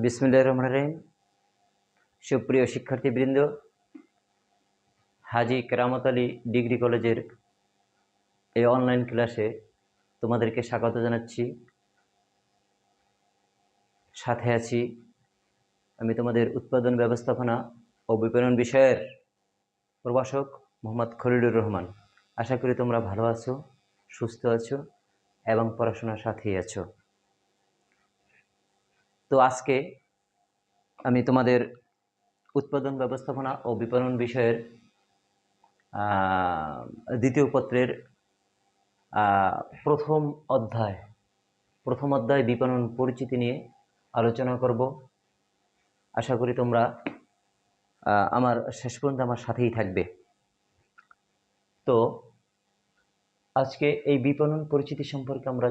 বিসমিল্লাহির রহমানির রহিম। সুপ্রিয় শিক্ষার্থীবৃন্দ, হাজী কেরামত আলী ডিগ্রি কলেজের এই অনলাইন ক্লাসে তোমাদেরকে স্বাগত জানাচ্ছি। সাথে আছি আমি তোমাদের উৎপাদন ব্যবস্থাপনা ও বিপণন বিষয়ের প্রভাষক মোহাম্মদ খলিলুর রহমান। আশা করি তোমরা ভালো আছো, সুস্থ আছো এবং পড়াশোনার সাথেই আছো। তো আজকে আমি তোমাদের উৎপাদন ব্যবস্থাপনা ও বিপণন বিষয়ের দ্বিতীয় পত্রের প্রথম অধ্যায় বিপণন পরিচিতি নিয়ে আলোচনা করব। আশা করি তোমরা আমার শেষ পর্যন্ত আমার সাথেই থাকবে। তো আজকে এই বিপণন পরিচিতি সম্পর্কে আমরা